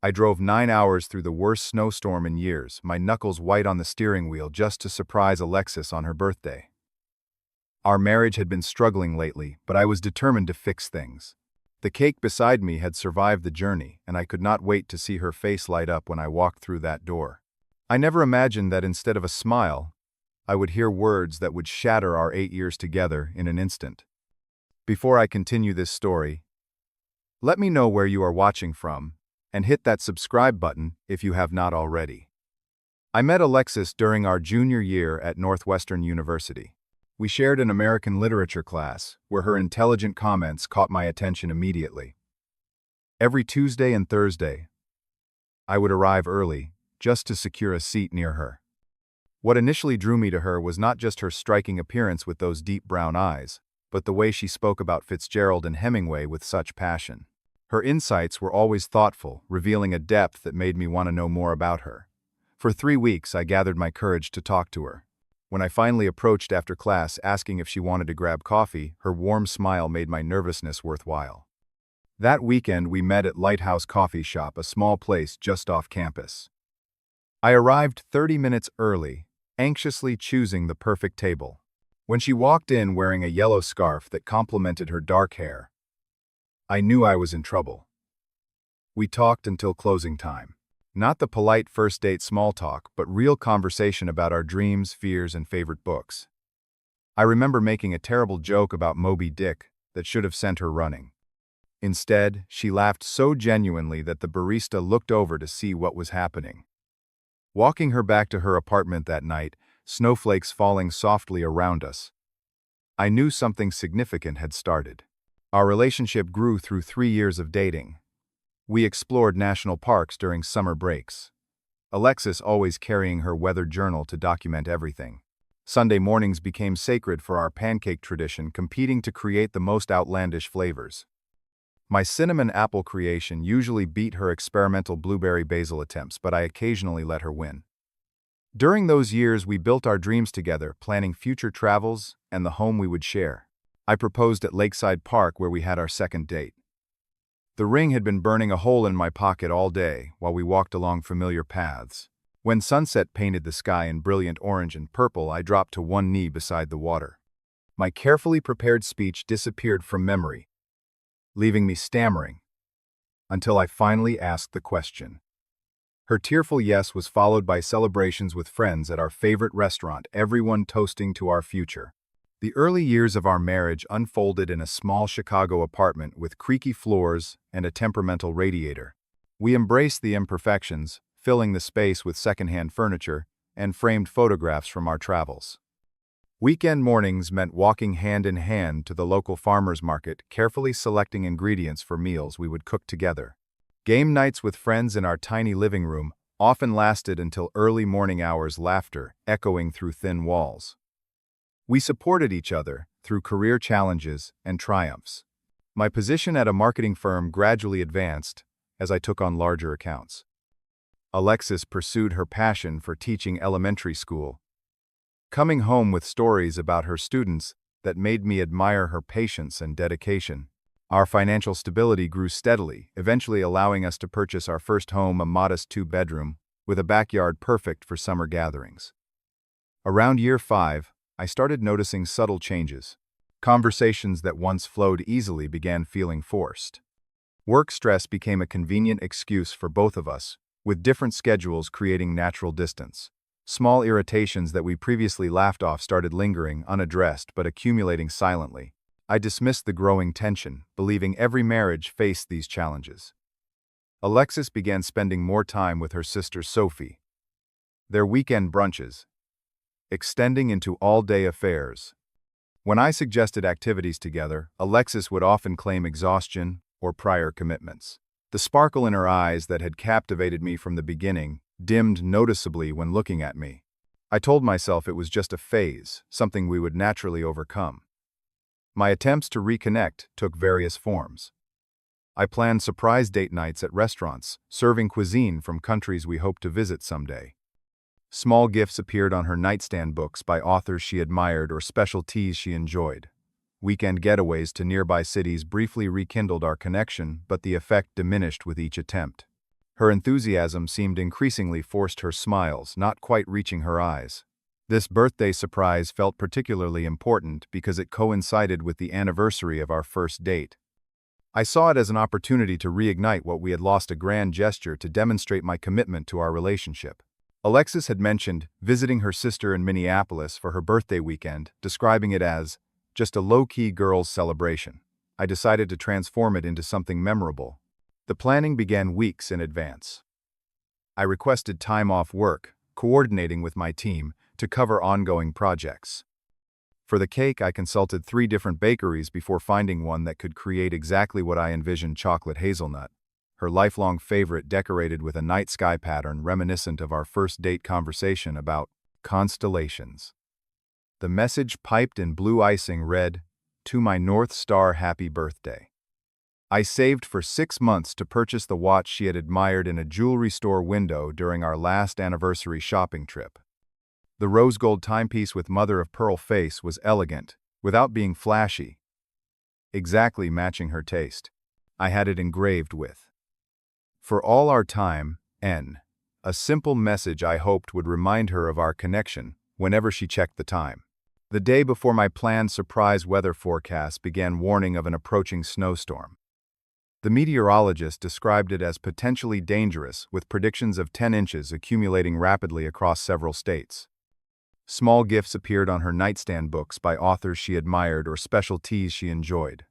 I drove 9 hours through the worst snowstorm in years, my knuckles white on the steering wheel just to surprise Alexis on her birthday. Our marriage had been struggling lately, but I was determined to fix things. The cake beside me had survived the journey, and I could not wait to see her face light up when I walked through that door. I never imagined that instead of a smile, I would hear words that would shatter our 8 years together in an instant. Before I continue this story, let me know where you are watching from, and hit that subscribe button if you have not already. I met Alexis during our junior year at Northwestern University. We shared an American literature class, where her intelligent comments caught my attention immediately. Every Tuesday and Thursday, I would arrive early, just to secure a seat near her. What initially drew me to her was not just her striking appearance with those deep brown eyes, but the way she spoke about Fitzgerald and Hemingway with such passion. Her insights were always thoughtful, revealing a depth that made me want to know more about her. For 3 weeks, I gathered my courage to talk to her. When I finally approached after class asking if she wanted to grab coffee, her warm smile made my nervousness worthwhile. That weekend, we met at Lighthouse Coffee Shop, a small place just off campus. I arrived 30 minutes early, anxiously choosing the perfect table. When she walked in wearing a yellow scarf that complemented her dark hair, I knew I was in trouble. We talked until closing time. Not the polite first date small talk, but real conversation about our dreams, fears, and favorite books. I remember making a terrible joke about Moby Dick that should have sent her running. Instead, she laughed so genuinely that the barista looked over to see what was happening. Walking her back to her apartment that night, snowflakes falling softly around us, I knew something significant had started. Our relationship grew through 3 years of dating. We explored national parks during summer breaks, Alexis always carrying her weather journal to document everything. Sunday mornings became sacred for our pancake tradition, competing to create the most outlandish flavors. My cinnamon apple creation usually beat her experimental blueberry basil attempts, but I occasionally let her win. During those years, we built our dreams together, planning future travels and the home we would share. I proposed at Lakeside Park, where we had our second date. The ring had been burning a hole in my pocket all day while we walked along familiar paths. When sunset painted the sky in brilliant orange and purple, I dropped to one knee beside the water. My carefully prepared speech disappeared from memory, leaving me stammering, until I finally asked the question. Her tearful yes was followed by celebrations with friends at our favorite restaurant, everyone toasting to our future. The early years of our marriage unfolded in a small Chicago apartment with creaky floors and a temperamental radiator. We embraced the imperfections, filling the space with secondhand furniture and framed photographs from our travels. Weekend mornings meant walking hand in hand to the local farmers market, carefully selecting ingredients for meals we would cook together. Game nights with friends in our tiny living room often lasted until early morning hours, laughter echoing through thin walls. We supported each other through career challenges and triumphs. My position at a marketing firm gradually advanced as I took on larger accounts. Alexis pursued her passion for teaching elementary school, coming home with stories about her students that made me admire her patience and dedication. Our financial stability grew steadily, eventually allowing us to purchase our first home, a modest 2-bedroom, with a backyard perfect for summer gatherings. Around year 5, I started noticing subtle changes. Conversations that once flowed easily began feeling forced. Work stress became a convenient excuse for both of us, with different schedules creating natural distance. Small irritations that we previously laughed off started lingering, unaddressed but accumulating silently. I dismissed the growing tension, believing every marriage faced these challenges. Alexis began spending more time with her sister Sophie. Their weekend brunches, extending into all-day affairs. When I suggested activities together, Alexis would often claim exhaustion or prior commitments. The sparkle in her eyes that had captivated me from the beginning dimmed noticeably when looking at me. I told myself it was just a phase, something we would naturally overcome. My attempts to reconnect took various forms. I planned surprise date nights at restaurants, serving cuisine from countries we hoped to visit someday. Small gifts appeared on her nightstand, books by authors she admired or special teas she enjoyed. Weekend getaways to nearby cities briefly rekindled our connection, but the effect diminished with each attempt. Her enthusiasm seemed increasingly forced her smiles, not quite reaching her eyes. This birthday surprise felt particularly important because it coincided with the anniversary of our first date. I saw it as an opportunity to reignite what we had lost, a grand gesture to demonstrate my commitment to our relationship. Alexis had mentioned visiting her sister in Minneapolis for her birthday weekend, describing it as just a low-key girls' celebration. I decided to transform it into something memorable. The planning began weeks in advance. I requested time off work, coordinating with my team, to cover ongoing projects. For the cake, I consulted 3 different bakeries before finding one that could create exactly what I envisioned: chocolate hazelnut, her lifelong favorite, decorated with a night sky pattern reminiscent of our first date conversation about constellations. The message, piped in blue icing, read, "To my North Star, happy birthday." I saved for 6 months to purchase the watch she had admired in a jewelry store window during our last anniversary shopping trip. The rose gold timepiece with mother-of-pearl face was elegant, without being flashy, exactly matching her taste. I had it engraved with, "For all our time, N." A simple message I hoped would remind her of our connection whenever she checked the time. The day before my planned surprise, weather forecast began warning of an approaching snowstorm. The meteorologist described it as potentially dangerous, with predictions of 10 inches accumulating rapidly across several states. Small gifts appeared on her nightstand, books by authors she admired or special teas she enjoyed.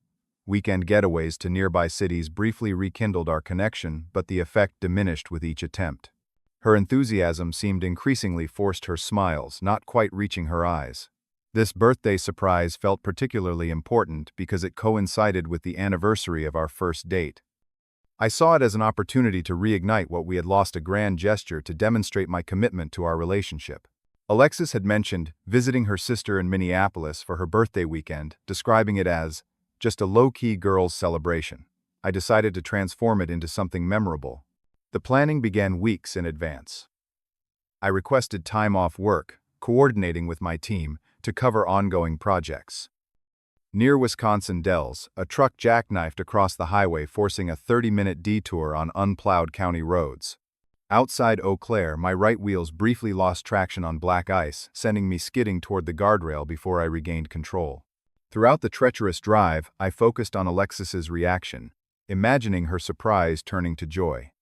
Weekend getaways to nearby cities briefly rekindled our connection, but the effect diminished with each attempt. Her enthusiasm seemed increasingly forced her smiles, not quite reaching her eyes. This birthday surprise felt particularly important because it coincided with the anniversary of our first date. I saw it as an opportunity to reignite what we had lost, a grand gesture to demonstrate my commitment to our relationship. Alexis had mentioned visiting her sister in Minneapolis for her birthday weekend, describing it as just a low-key girls' celebration. I decided to transform it into something memorable. The planning began weeks in advance. I requested time off work, coordinating with my team, to cover ongoing projects. Near Wisconsin Dells, a truck jackknifed across the highway, forcing a 30-minute detour on unplowed county roads. Outside Eau Claire, my right wheels briefly lost traction on black ice, sending me skidding toward the guardrail before I regained control. Throughout the treacherous drive, I focused on Alexis's reaction, imagining her surprise turning to joy.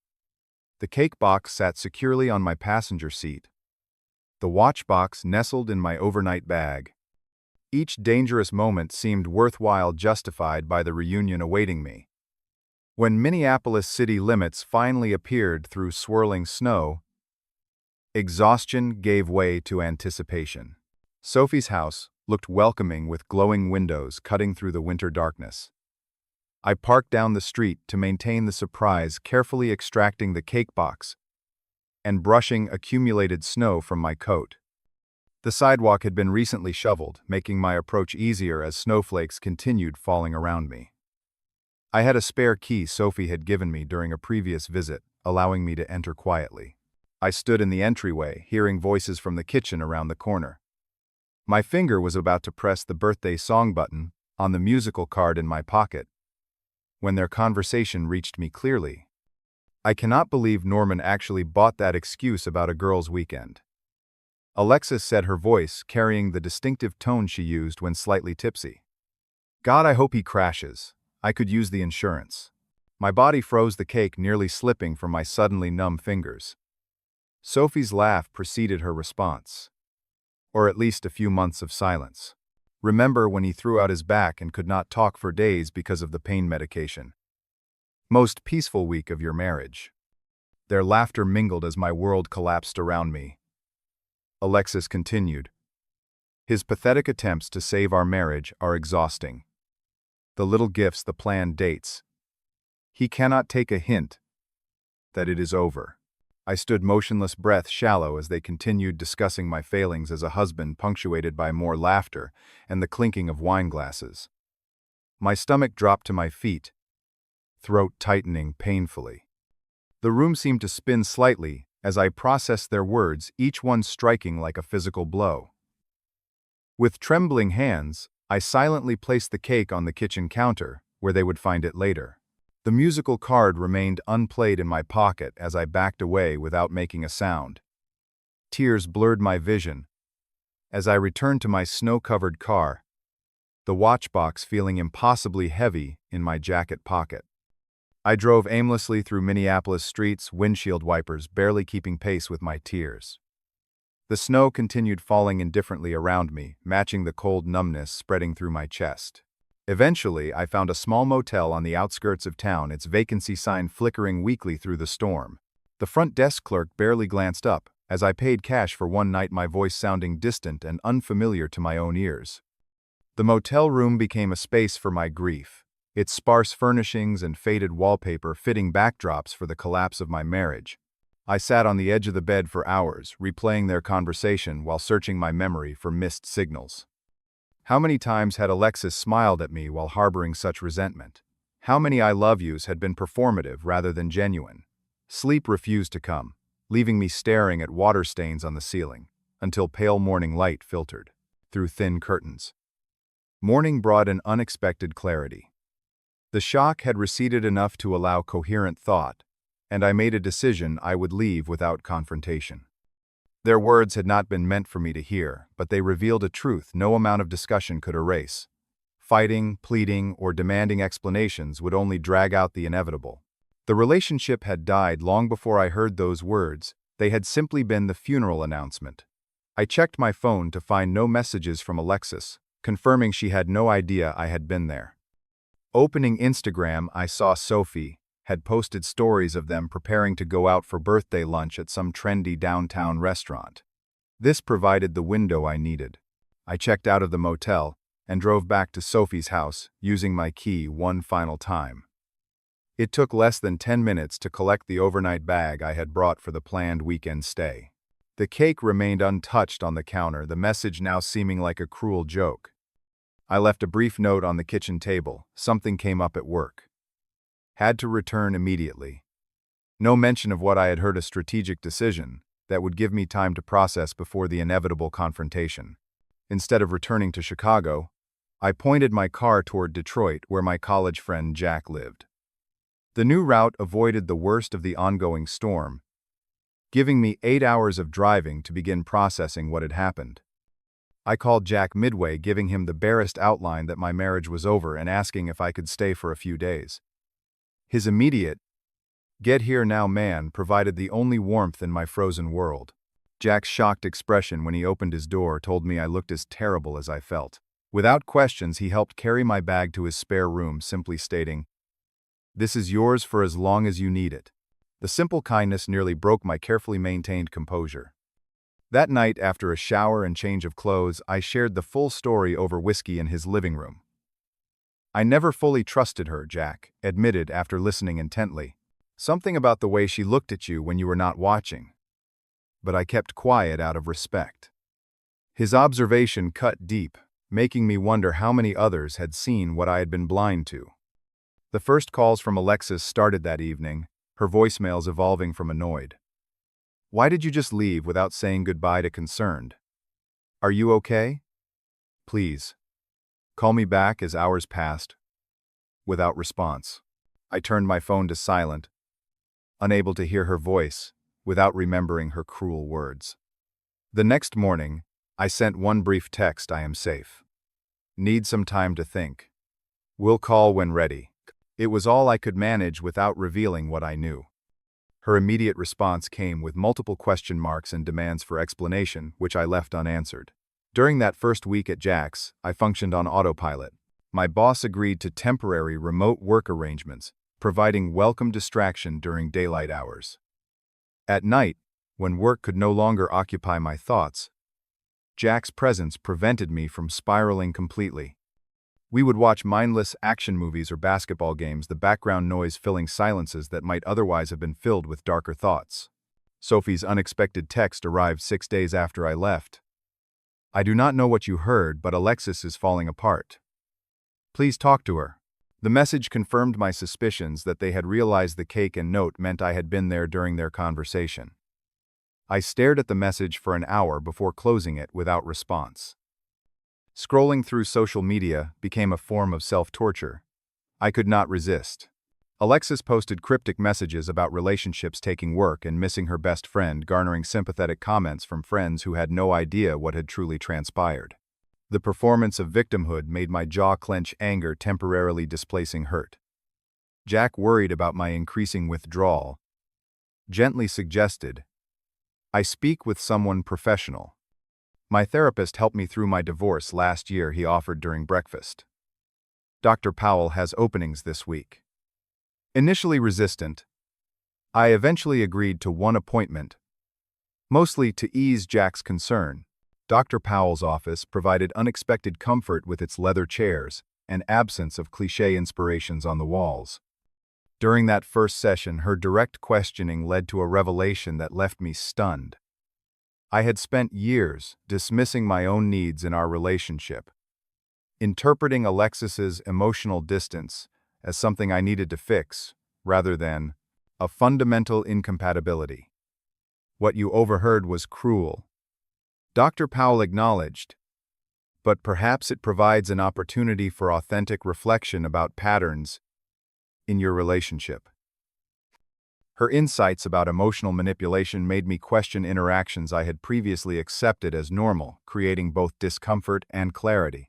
The cake box sat securely on my passenger seat, the watch box nestled in my overnight bag. Each dangerous moment seemed worthwhile, justified by the reunion awaiting me. When Minneapolis city limits finally appeared through swirling snow, exhaustion gave way to anticipation. Sophie's house looked welcoming, with glowing windows cutting through the winter darkness. I parked down the street to maintain the surprise, carefully extracting the cake box and brushing accumulated snow from my coat. The sidewalk had been recently shoveled, making my approach easier as snowflakes continued falling around me. I had a spare key Sophie had given me during a previous visit, allowing me to enter quietly. I stood in the entryway, hearing voices from the kitchen around the corner. My finger was about to press the birthday song button on the musical card in my pocket when their conversation reached me clearly. "I cannot believe Norman actually bought that excuse about a girls' weekend," Alexis said, her voice carrying the distinctive tone she used when slightly tipsy. "God, I hope he crashes. I could use the insurance." My body froze, the cake nearly slipping from my suddenly numb fingers. Sophie's laugh preceded her response. Or at least a few months of silence. "Remember when he threw out his back and could not talk for days because of the pain medication? Most peaceful week of your marriage." Their laughter mingled as my world collapsed around me. Alexis continued, "His pathetic attempts to save our marriage are exhausting. The little gifts, the planned dates. He cannot take a hint that it is over." I stood motionless, breath shallow, as they continued discussing my failings as a husband, punctuated by more laughter and the clinking of wine glasses. My stomach dropped to my feet, throat tightening painfully. The room seemed to spin slightly as I processed their words, each one striking like a physical blow. With trembling hands, I silently placed the cake on the kitchen counter, where they would find it later. The musical card remained unplayed in my pocket as I backed away without making a sound. Tears blurred my vision as I returned to my snow-covered car, the watchbox feeling impossibly heavy in my jacket pocket. I drove aimlessly through Minneapolis streets, windshield wipers barely keeping pace with my tears. The snow continued falling indifferently around me, matching the cold numbness spreading through my chest. Eventually, I found a small motel on the outskirts of town, its vacancy sign flickering weakly through the storm. The front desk clerk barely glanced up, as I paid cash for one night, my voice sounding distant and unfamiliar to my own ears. The motel room became a space for my grief, its sparse furnishings and faded wallpaper fitting backdrops for the collapse of my marriage. I sat on the edge of the bed for hours, replaying their conversation while searching my memory for missed signals. How many times had Alexis smiled at me while harboring such resentment? How many I love yous had been performative rather than genuine? Sleep refused to come, leaving me staring at water stains on the ceiling, until pale morning light filtered through thin curtains. Morning brought an unexpected clarity. The shock had receded enough to allow coherent thought, and I made a decision I would leave without confrontation. Their words had not been meant for me to hear, but they revealed a truth no amount of discussion could erase. Fighting, pleading, or demanding explanations would only drag out the inevitable. The relationship had died long before I heard those words. They had simply been the funeral announcement. I checked my phone to find no messages from Alexis, confirming she had no idea I had been there. Opening Instagram, I saw Sophie had posted stories of them preparing to go out for birthday lunch at some trendy downtown restaurant. This provided the window I needed. I checked out of the motel and drove back to Sophie's house, using my key one final time. It took less than 10 minutes to collect the overnight bag I had brought for the planned weekend stay. The cake remained untouched on the counter, the message now seeming like a cruel joke. I left a brief note on the kitchen table. Something came up at work. Had to return immediately. No mention of what I had heard, a strategic decision that would give me time to process before the inevitable confrontation. Instead of returning to Chicago, I pointed my car toward Detroit, where my college friend Jack lived. The new route avoided the worst of the ongoing storm, giving me 8 hours of driving to begin processing what had happened. I called Jack midway, giving him the barest outline that my marriage was over and asking if I could stay for a few days. His immediate, "Get here now, man," provided the only warmth in my frozen world. Jack's shocked expression when he opened his door told me I looked as terrible as I felt. Without questions, he helped carry my bag to his spare room, simply stating, "This is yours for as long as you need it." The simple kindness nearly broke my carefully maintained composure. That night, after a shower and change of clothes, I shared the full story over whiskey in his living room. "I never fully trusted her," Jack admitted after listening intently. "Something about the way she looked at you when you were not watching. But I kept quiet out of respect." His observation cut deep, making me wonder how many others had seen what I had been blind to. The first calls from Alexis started that evening, her voicemails evolving from annoyed. "Why did you just leave without saying goodbye?" to concerned. "Are you okay? Please call me back," as hours passed. Without response. I turned my phone to silent, unable to hear her voice, without remembering her cruel words. The next morning, I sent one brief text: "I am safe. Need some time to think. We'll call when ready." It was all I could manage without revealing what I knew. Her immediate response came with multiple question marks and demands for explanation, which I left unanswered. During that first week at Jack's, I functioned on autopilot. My boss agreed to temporary remote work arrangements, providing welcome distraction during daylight hours. At night, when work could no longer occupy my thoughts, Jack's presence prevented me from spiraling completely. We would watch mindless action movies or basketball games, the background noise filling silences that might otherwise have been filled with darker thoughts. Sophie's unexpected text arrived 6 days after I left. "I do not know what you heard, but Alexis is falling apart. Please talk to her." The message confirmed my suspicions that they had realized the cake and note meant I had been there during their conversation. I stared at the message for an hour before closing it without response. Scrolling through social media became a form of self-torture. I could not resist. Alexis posted cryptic messages about relationships taking work and missing her best friend, garnering sympathetic comments from friends who had no idea what had truly transpired. The performance of victimhood made my jaw clench, anger temporarily displacing hurt. Jack, worried about my increasing withdrawal, gently suggested, "I speak with someone professional. My therapist helped me through my divorce last year," he offered during breakfast. "Dr. Powell has openings this week." Initially resistant, I eventually agreed to one appointment, mostly to ease Jack's concern. Dr. Powell's office provided unexpected comfort with its leather chairs and absence of cliché inspirations on the walls. During that first session, her direct questioning led to a revelation that left me stunned. I had spent years dismissing my own needs in our relationship, interpreting Alexis's emotional distance as something I needed to fix, rather than a fundamental incompatibility. "What you overheard was cruel," Dr. Powell acknowledged, "but perhaps it provides an opportunity for authentic reflection about patterns in your relationship." Her insights about emotional manipulation made me question interactions I had previously accepted as normal, creating both discomfort and clarity.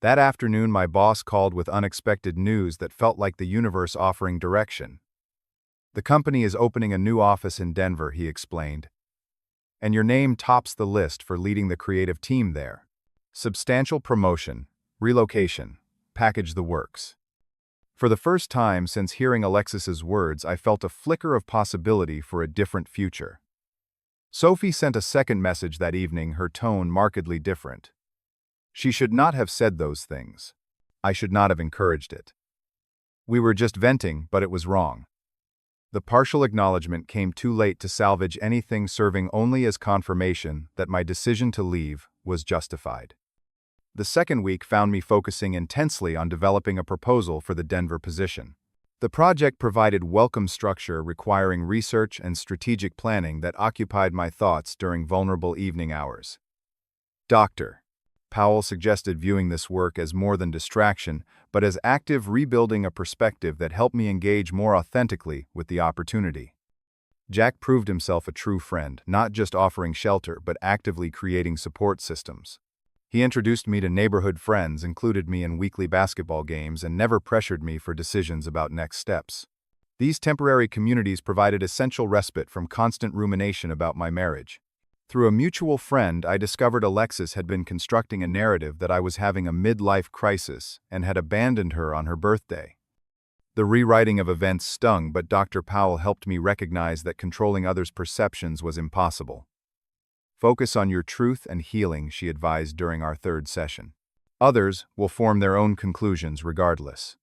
That afternoon, my boss called with unexpected news that felt like the universe offering direction. "The company is opening a new office in Denver," he explained, "and your name tops the list for leading the creative team there. Substantial promotion, relocation, package the works." For the first time since hearing Alexis's words, I felt a flicker of possibility for a different future. Sophie sent a second message that evening, her tone markedly different. "She should not have said those things. I should not have encouraged it. We were just venting, but it was wrong." The partial acknowledgement came too late to salvage anything, serving only as confirmation that my decision to leave was justified. The second week found me focusing intensely on developing a proposal for the Denver position. The project provided welcome structure requiring research and strategic planning that occupied my thoughts during vulnerable evening hours. Dr. Powell suggested viewing this work as more than distraction, but as active rebuilding a perspective that helped me engage more authentically with the opportunity. Jack proved himself a true friend, not just offering shelter, but actively creating support systems. He introduced me to neighborhood friends, included me in weekly basketball games, and never pressured me for decisions about next steps. These temporary communities provided essential respite from constant rumination about my marriage. Through a mutual friend, I discovered Alexis had been constructing a narrative that I was having a midlife crisis and had abandoned her on her birthday. The rewriting of events stung, but Dr. Powell helped me recognize that controlling others' perceptions was impossible. "Focus on your truth and healing," she advised during our third session. "Others will form their own conclusions regardless."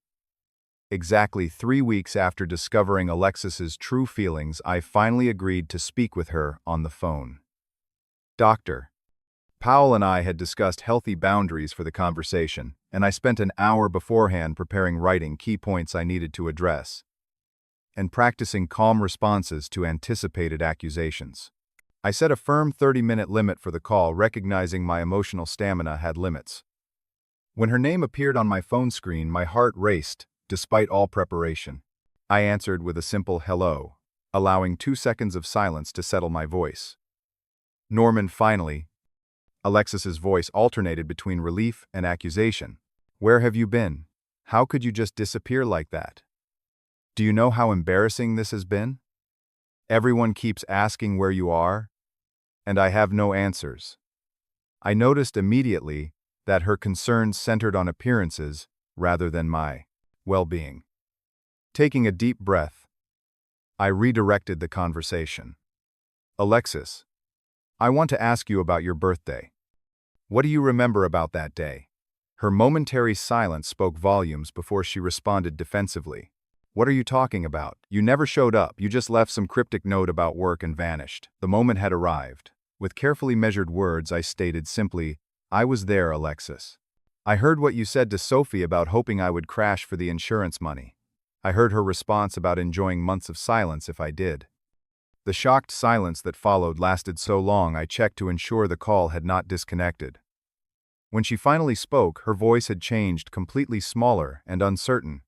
Exactly 3 weeks after discovering Alexis's true feelings, I finally agreed to speak with her on the phone. Dr. Powell and I had discussed healthy boundaries for the conversation, and I spent an hour beforehand preparing writing key points I needed to address and practicing calm responses to anticipated accusations. I set a firm 30-minute limit for the call, recognizing my emotional stamina had limits. When her name appeared on my phone screen, my heart raced, despite all preparation. I answered with a simple hello, allowing 2 seconds of silence to settle my voice. "Norman, finally." Alexis's voice alternated between relief and accusation. "Where have you been? How could you just disappear like that? Do you know how embarrassing this has been? Everyone keeps asking where you are, and I have no answers." I noticed immediately that her concerns centered on appearances rather than my well-being. Taking a deep breath, I redirected the conversation. "Alexis, I want to ask you about your birthday. What do you remember about that day?" Her momentary silence spoke volumes before she responded defensively. "What are you talking about? You never showed up. You just left some cryptic note about work and vanished." The moment had arrived. With carefully measured words, I stated simply, "I was there, Alexis. I heard what you said to Sophie about hoping I would crash for the insurance money. I heard her response about enjoying months of silence if I did." The shocked silence that followed lasted so long I checked to ensure the call had not disconnected. When she finally spoke, her voice had changed, completely smaller and uncertain.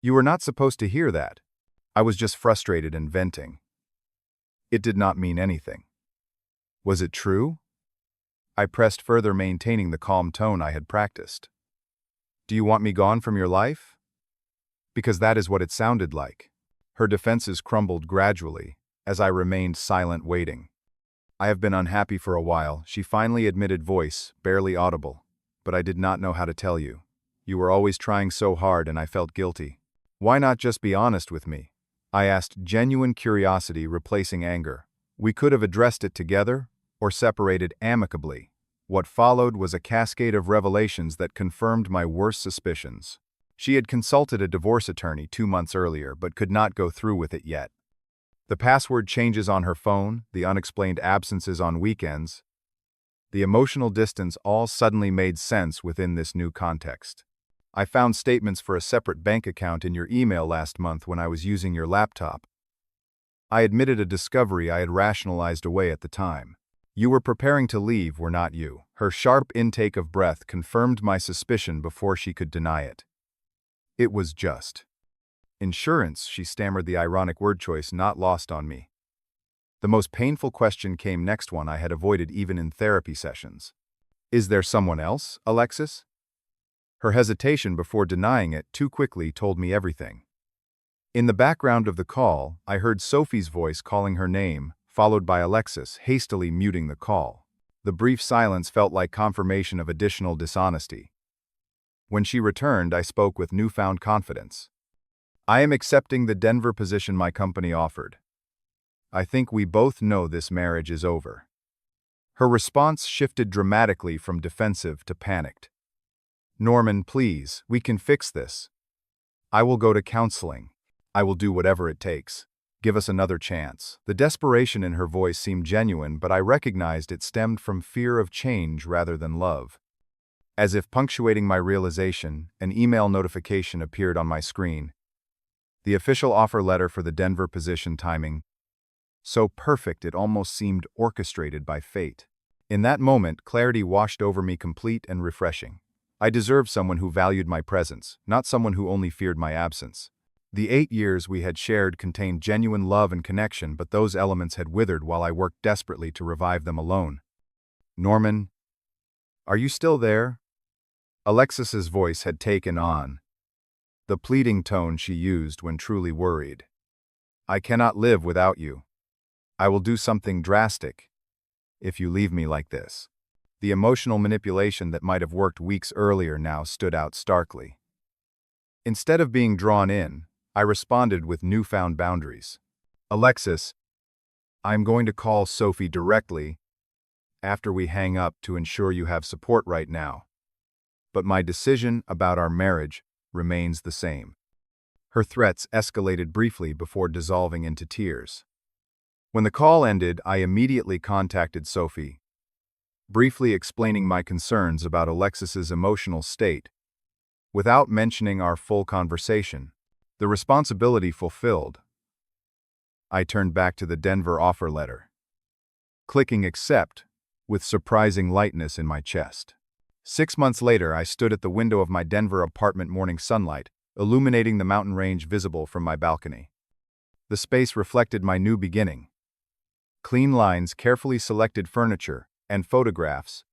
You were not supposed to hear that. I was just frustrated and venting. It did not mean anything. Was it true? I pressed further, maintaining the calm tone I had practiced. Do you want me gone from your life? Because that is what it sounded like. Her defenses crumbled gradually, as I remained silent, waiting. I have been unhappy for a while, she finally admitted, voice barely audible. But I did not know how to tell you. You were always trying so hard and I felt guilty. Why not just be honest with me? I asked, genuine curiosity replacing anger. We could have addressed it together, or separated amicably. What followed was a cascade of revelations that confirmed my worst suspicions. She had consulted a divorce attorney 2 months earlier but could not go through with it yet. The password changes on her phone, the unexplained absences on weekends, the emotional distance all suddenly made sense within this new context. I found statements for a separate bank account in your email last month when I was using your laptop. I admitted a discovery I had rationalized away at the time. You were preparing to leave, were not you? Her sharp intake of breath confirmed my suspicion before she could deny it. It was just insurance, she stammered, the ironic word choice not lost on me. The most painful question came next, one I had avoided even in therapy sessions. Is there someone else, Alexis? Her hesitation before denying it too quickly told me everything. In the background of the call, I heard Sophie's voice calling her name, followed by Alexis hastily muting the call. The brief silence felt like confirmation of additional dishonesty. When she returned, I spoke with newfound confidence. I am accepting the Denver position my company offered. I think we both know this marriage is over. Her response shifted dramatically from defensive to panicked. Norman, please, we can fix this. I will go to counseling. I will do whatever it takes. Give us another chance. The desperation in her voice seemed genuine, but I recognized it stemmed from fear of change rather than love. As if punctuating my realization, an email notification appeared on my screen. The official offer letter for the Denver position, timing so perfect it almost seemed orchestrated by fate. In that moment, clarity washed over me, complete and refreshing. I deserved someone who valued my presence, not someone who only feared my absence. The 8 years we had shared contained genuine love and connection, but those elements had withered while I worked desperately to revive them alone. Norman, are you still there? Alexis's voice had taken on the pleading tone she used when truly worried. I cannot live without you. I will do something drastic if you leave me like this. The emotional manipulation that might have worked weeks earlier now stood out starkly. Instead of being drawn in, I responded with newfound boundaries. Alexis, I'm going to call Sophie directly after we hang up to ensure you have support right now. But my decision about our marriage remains the same. Her threats escalated briefly before dissolving into tears. When the call ended, I immediately contacted Sophie, briefly explaining my concerns about Alexis's emotional state. Without mentioning our full conversation, the responsibility fulfilled, I turned back to the Denver offer letter, clicking accept with surprising lightness in my chest. 6 months later, I stood at the window of my Denver apartment, morning sunlight illuminating the mountain range visible from my balcony. The space reflected my new beginning. Clean lines, carefully selected furniture, and photographs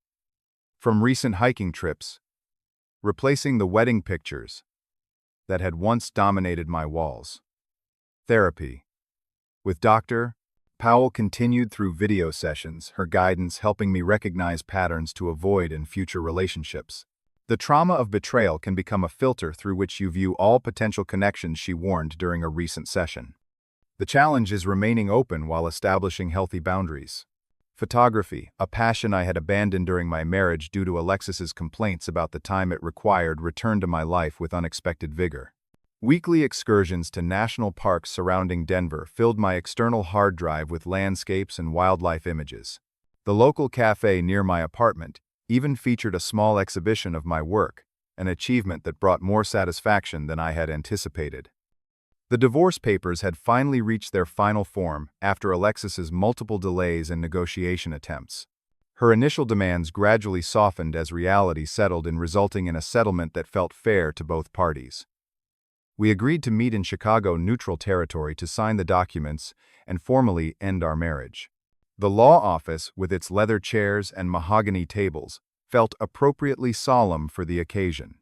from recent hiking trips, replacing the wedding pictures that had once dominated my walls. Therapy. With Dr. Powell continued through video sessions, her guidance helping me recognize patterns to avoid in future relationships. The trauma of betrayal can become a filter through which you view all potential connections, she warned during a recent session. The challenge is remaining open while establishing healthy boundaries. Photography, a passion I had abandoned during my marriage due to Alexis's complaints about the time it required, returned to my life with unexpected vigor. Weekly excursions to national parks surrounding Denver filled my external hard drive with landscapes and wildlife images. The local cafe near my apartment even featured a small exhibition of my work, an achievement that brought more satisfaction than I had anticipated. The divorce papers had finally reached their final form after Alexis's multiple delays and negotiation attempts. Her initial demands gradually softened as reality settled in, resulting in a settlement that felt fair to both parties. We agreed to meet in Chicago neutral territory to sign the documents and formally end our marriage. The law office, with its leather chairs and mahogany tables, felt appropriately solemn for the occasion.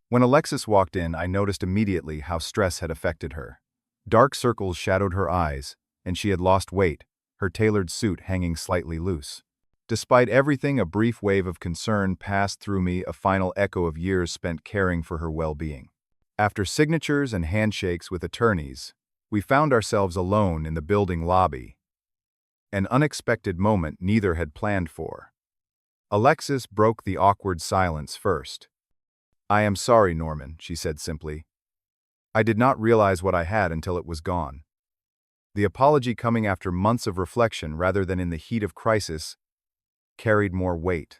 When Alexis walked in, I noticed immediately how stress had affected her. Dark circles shadowed her eyes, and she had lost weight, her tailored suit hanging slightly loose. Despite everything, a brief wave of concern passed through me, a final echo of years spent caring for her well-being. After signatures and handshakes with attorneys, we found ourselves alone in the building lobby. An unexpected moment neither had planned for. Alexis broke the awkward silence first. "I am sorry, Norman," she said simply. "I did not realize what I had until it was gone." The apology, coming after months of reflection rather than in the heat of crisis, carried more weight.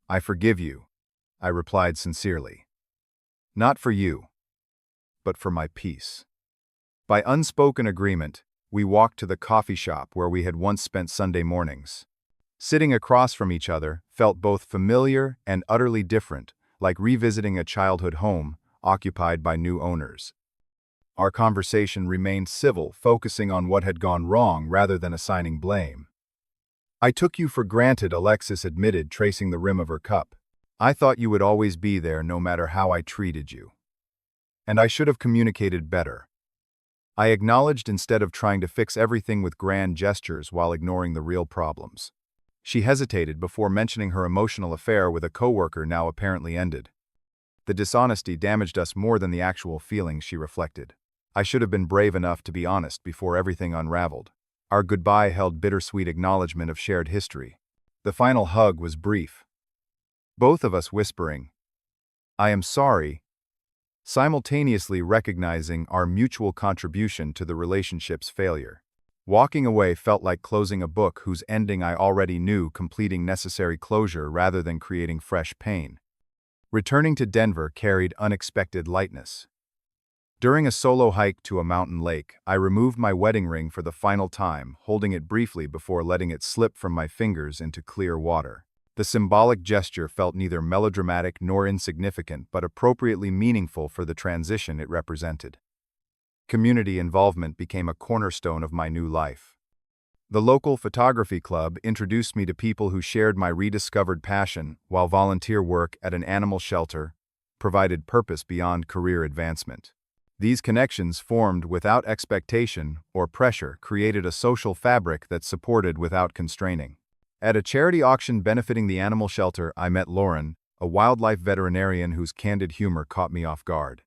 "I forgive you," I replied sincerely. "Not for you, but for my peace." By unspoken agreement, we walked to the coffee shop where we had once spent Sunday mornings. Sitting across from each other felt both familiar and utterly different, like revisiting a childhood home occupied by new owners. Our conversation remained civil, focusing on what had gone wrong rather than assigning blame. "I took you for granted," Alexis admitted, tracing the rim of her cup. "I thought you would always be there no matter how I treated you. And I should have communicated better." I acknowledged, instead of trying to fix everything with grand gestures while ignoring the real problems. She hesitated before mentioning her emotional affair with a coworker, now apparently ended. The dishonesty damaged us more than the actual feelings, she reflected. I should have been brave enough to be honest before everything unraveled. Our goodbye held bittersweet acknowledgement of shared history. The final hug was brief, both of us whispering, "I am sorry," simultaneously recognizing our mutual contribution to the relationship's failure. Walking away felt like closing a book whose ending I already knew, completing necessary closure rather than creating fresh pain. Returning to Denver carried unexpected lightness. During a solo hike to a mountain lake, I removed my wedding ring for the final time, holding it briefly before letting it slip from my fingers into clear water. The symbolic gesture felt neither melodramatic nor insignificant, but appropriately meaningful for the transition it represented. Community involvement became a cornerstone of my new life. The local photography club introduced me to people who shared my rediscovered passion, while volunteer work at an animal shelter provided purpose beyond career advancement. These connections, formed without expectation or pressure, created a social fabric that supported without constraining. At a charity auction benefiting the animal shelter, I met Lauren, a wildlife veterinarian whose candid humor caught me off guard.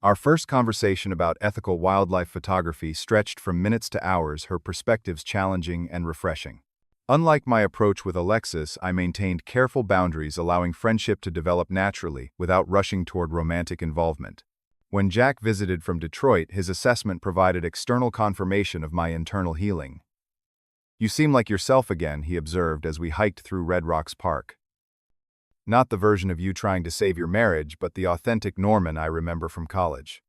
Our first conversation about ethical wildlife photography stretched from minutes to hours, her perspectives challenging and refreshing. Unlike my approach with Alexis, I maintained careful boundaries, allowing friendship to develop naturally without rushing toward romantic involvement. When Jack visited from Detroit, his assessment provided external confirmation of my internal healing. "You seem like yourself again," he observed as we hiked through Red Rocks Park. "Not the version of you trying to save your marriage, but the authentic Norman I remember from college."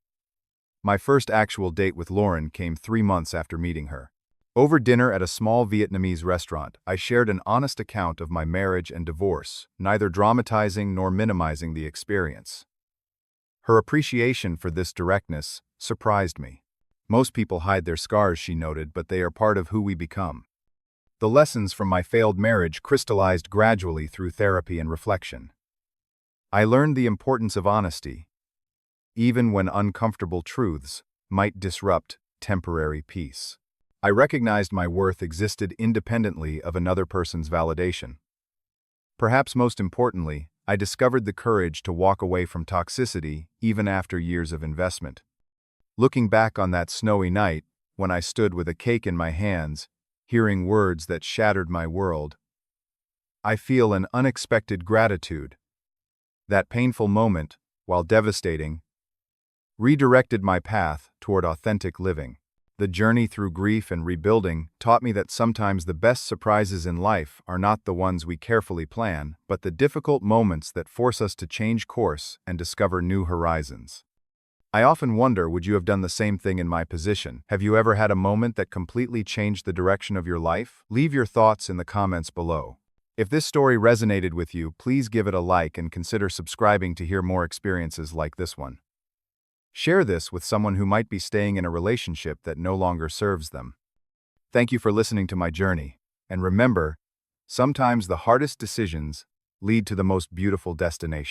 My first actual date with Lauren came 3 months after meeting her. Over dinner at a small Vietnamese restaurant, I shared an honest account of my marriage and divorce, neither dramatizing nor minimizing the experience. Her appreciation for this directness surprised me. "Most people hide their scars," she noted, "but they are part of who we become." The lessons from my failed marriage crystallized gradually through therapy and reflection. I learned the importance of honesty, even when uncomfortable truths might disrupt temporary peace. I recognized my worth existed independently of another person's validation. Perhaps most importantly, I discovered the courage to walk away from toxicity even after years of investment. Looking back on that snowy night, when I stood with a cake in my hands, hearing words that shattered my world, I feel an unexpected gratitude. That painful moment, while devastating, redirected my path toward authentic living. The journey through grief and rebuilding taught me that sometimes the best surprises in life are not the ones we carefully plan, but the difficult moments that force us to change course and discover new horizons. I often wonder, would you have done the same thing in my position? Have you ever had a moment that completely changed the direction of your life? Leave your thoughts in the comments below. If this story resonated with you, please give it a like and consider subscribing to hear more experiences like this one. Share this with someone who might be staying in a relationship that no longer serves them. Thank you for listening to my journey, and remember, sometimes the hardest decisions lead to the most beautiful destinations.